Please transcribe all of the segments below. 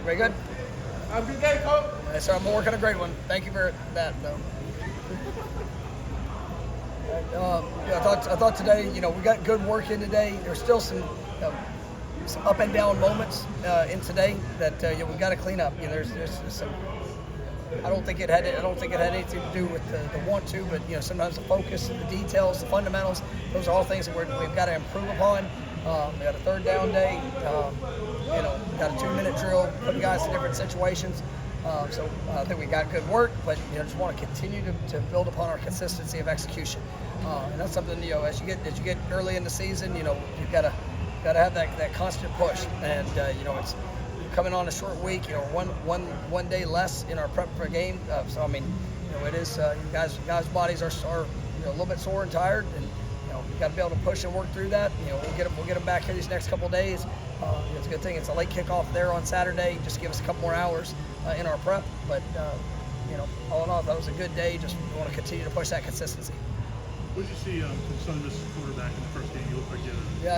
Very good? Have a good day, Coach. So I'm working a great one. Thank you for that, though. I thought today, we got good work in today. There's still some up and down moments in today that we've got to clean up. There's some. I don't think it had anything to do with the want to, but sometimes the focus, the details, the fundamentals. Those are all things that we've got to improve upon. We got a third down day. Got a 2-minute drill, putting guys in different situations. So I think we got good work, but just want to continue to build upon our consistency of execution. And that's something as you get early in the season, you've got to have that constant push. And it's coming on a short week. One day less in our prep for a game. So I mean, it is guys' bodies are a little bit sore and tired, and we've got to be able to push and work through that. We'll get them back here these next couple of days. It's a good thing. It's a late kickoff there on Saturday. Just give us a couple more hours in our prep. But all in all, that was a good day. Just want to continue to push that consistency. What did you see from Southern Miss's quarterback in the first game? You looked like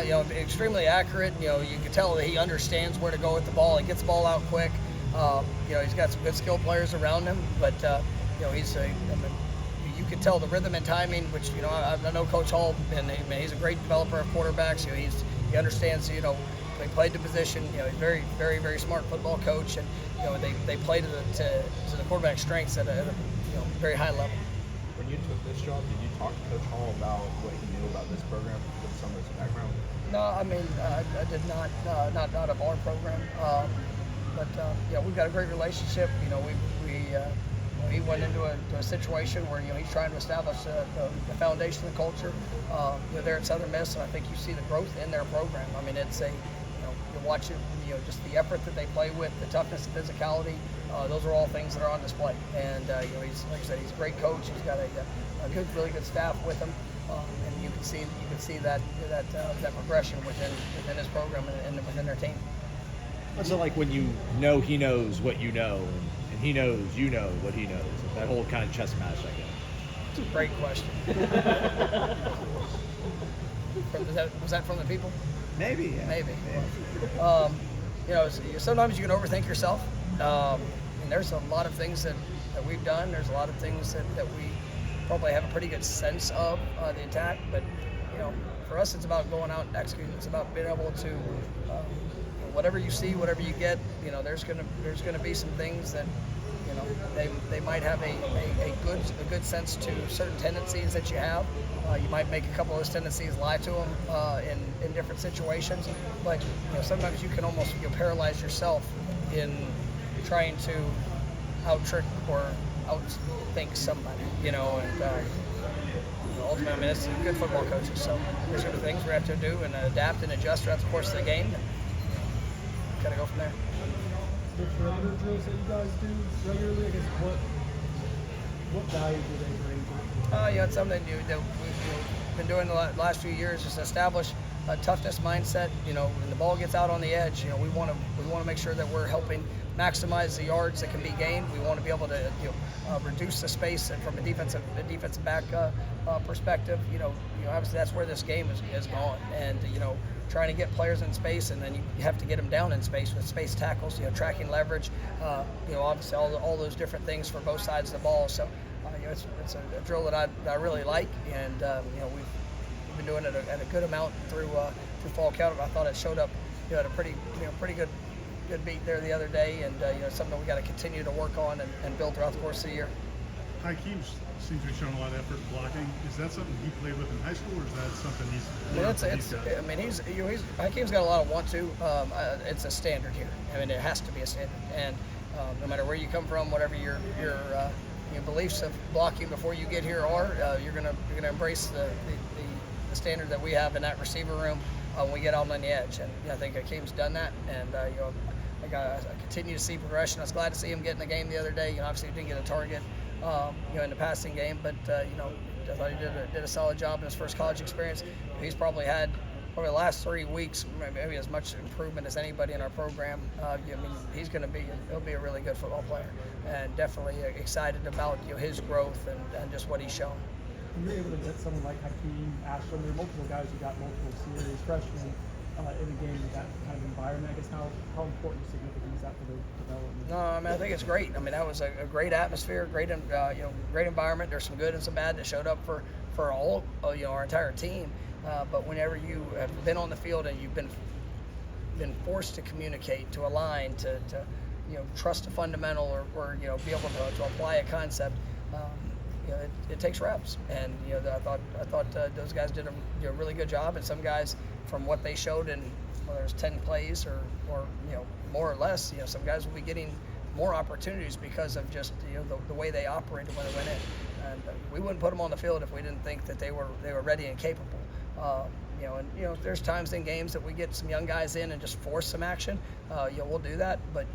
you had extremely accurate. You can tell that he understands where to go with the ball. He gets the ball out quick. He's got some good skill players around him, but you can tell the rhythm and timing, which I know Coach Hall, and he's a great developer of quarterbacks. He understands. They played the position. He's a very, very, very smart football coach, and they play to the quarterback's strengths at a very high level. When you took this job, did you talk to Coach Hall about what he knew about this program with some of his background? No, I mean I did not of our program, but we've got a great relationship. He went into a situation where he's trying to establish the foundation, the culture there at Southern Miss, and I think you see the growth in their program. I mean, it's you watch it, just the effort that they play with, the toughness and physicality. Those are all things that are on display. And he's, like I said, he's a great coach. He's got a really good staff with him, and you can see that progression within his program and within their team. What's it like when he knows what you know, and he knows what he knows? That whole kind of chess match, I guess. It's a great question. Was that from the people? Maybe, yeah. Maybe. Sometimes you can overthink yourself. And there's a lot of things that we've done. There's a lot of things that we probably have a pretty good sense of the attack. But, for us, it's about going out and executing. It's about being able to, whatever you see, whatever you get, there's gonna be some things that, they might have a good sense to certain tendencies that you have. You might make a couple of those tendencies lie to them in different situations, but sometimes you can almost paralyze yourself in trying to out-trick or outthink somebody. And ultimately, I mean, it's good football coaches, so there's certain things we have to do and adapt and adjust throughout the course of the game. And kind of go from there. The perimeter drills that you guys do regularly, I guess, what value do they bring to you? It's something new that we've been doing the last few years, is establish a toughness mindset. When the ball gets out on the edge, we want to make sure that we're helping maximize the yards that can be gained. We want to be able to reduce the space, and from a defensive back perspective, obviously that's where this game is going, and trying to get players in space, and then you have to get them down in space with space tackles, tracking leverage, obviously all those different things for both sides of the ball. So it's a drill that I really like, and we've been doing it at a good amount through fall count. I thought it showed up at a pretty good beat there the other day, and something we got to continue to work on and build throughout the course of the year. Hakeem seems to be showing a lot of effort in blocking. Is that something he played with in high school, or is that something he's Hakeem's got a lot of want to. It's a standard here. I mean, it has to be a standard, and no matter where you come from, whatever your beliefs of blocking before you get here are, you're gonna embrace the standard that we have in that receiver room when we get out on the edge. And I think Hakeem's done that, and I continue to see progression. I was glad to see him get in the game the other day. Obviously he didn't get a target in the passing game, but I thought he did a solid job in his first college experience. He's probably had the last 3 weeks maybe as much improvement as anybody in our program. He'll be a really good football player, and definitely excited about his growth and just what he's shown. When you're able to get someone like Hakeem, Ashton, there are multiple guys who got multiple series, freshmen, in a game with that kind of environment? I guess how important or significant is that for the development? No, I mean, I think it's great. I mean, that was a great atmosphere, great great environment. There's some good and some bad that showed up for all our entire team. But whenever you have been on the field and you've been forced to communicate, to align, to trust a fundamental or be able to apply a concept. It takes reps, and I thought those guys did a really good job, and some guys from what they showed in whether it's 10 plays or more or less, some guys will be getting more opportunities because of just the way they operated when they went in, and we wouldn't put them on the field if we didn't think that they were ready and capable. There's times in games that we get some young guys in and just force some action. We'll do that, but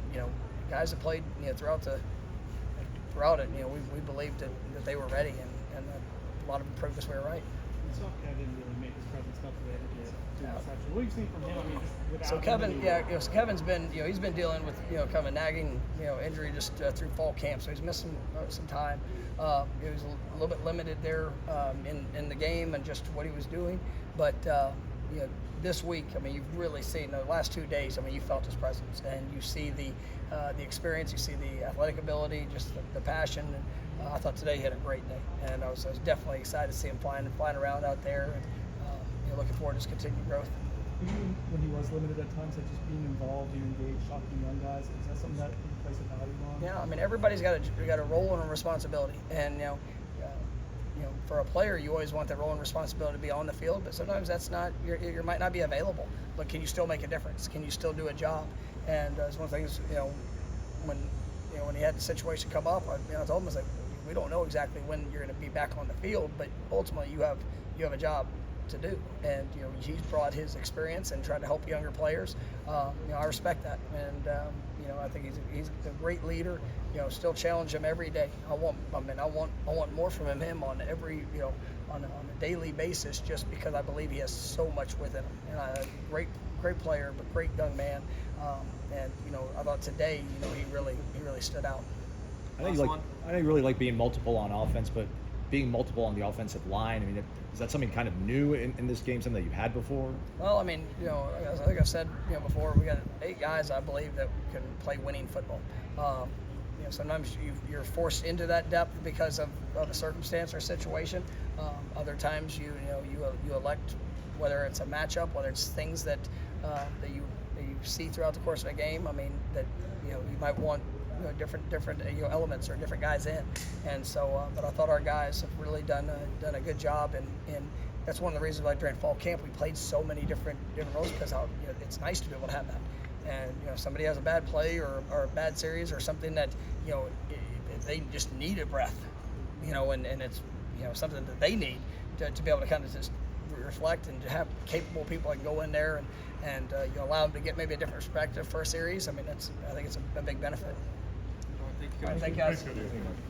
guys that played throughout it, we believed that they were ready, and a lot of them proved us we were right. We saw Kevin really make his presence felt today to the reception. What do you think from him? I mean, just without so Kevin, so Kevin's been, he's been dealing with, kind of a nagging, injury just through fall camp, so he's missed some time. He was a little bit limited there in the game and just what he was doing, but this week, I mean, you've really seen the last 2 days. I mean, you felt his presence, and you see the experience, you see the athletic ability, just the passion. And I thought today he had a great day, and I was definitely excited to see him flying around out there, and looking forward to his continued growth. Even when he was limited at times, like just being involved, being engaged, talking to young guys, is that something that you place a value on? Yeah, I mean, everybody's got a role and a responsibility, and for a player, you always want that role and responsibility to be on the field, but sometimes that's not, you might not be available, but can you still make a difference? Can you still do a job? And it's one of the things, when he had the situation come up, I told him, I was like, we don't know exactly when you're going to be back on the field, but ultimately you have a job to do, and he's brought his experience and tried to help younger players. I respect that, and I think he's a great leader. Still challenge him every day. I want more from him on every on a daily basis, just because I believe he has so much within him, and a great player, but great young man. And I thought today, he really stood out. I think really like being multiple on offense, but being multiple on the offensive line. I mean, is that something kind of new in this game, something that you've had before? Well, I mean, like I said, before, we got 8 guys, I believe, that can play winning football. Sometimes you're forced into that depth because of a circumstance or situation. Other times, you elect, whether it's a matchup, whether it's things that you see throughout the course of a game. I mean, that you might want different elements or different guys in, and so but I thought our guys have really done a good job, and that's one of the reasons why during fall camp we played so many different roles, because it's nice to be able to have that. And if somebody has a bad play or a bad series or something that they just need a breath, and it's something that they need to be able to kind of just reflect and to have capable people that can go in there and allow them to get maybe a different perspective for a series. I mean, I think it's a big benefit. Thank you guys. Thank you guys.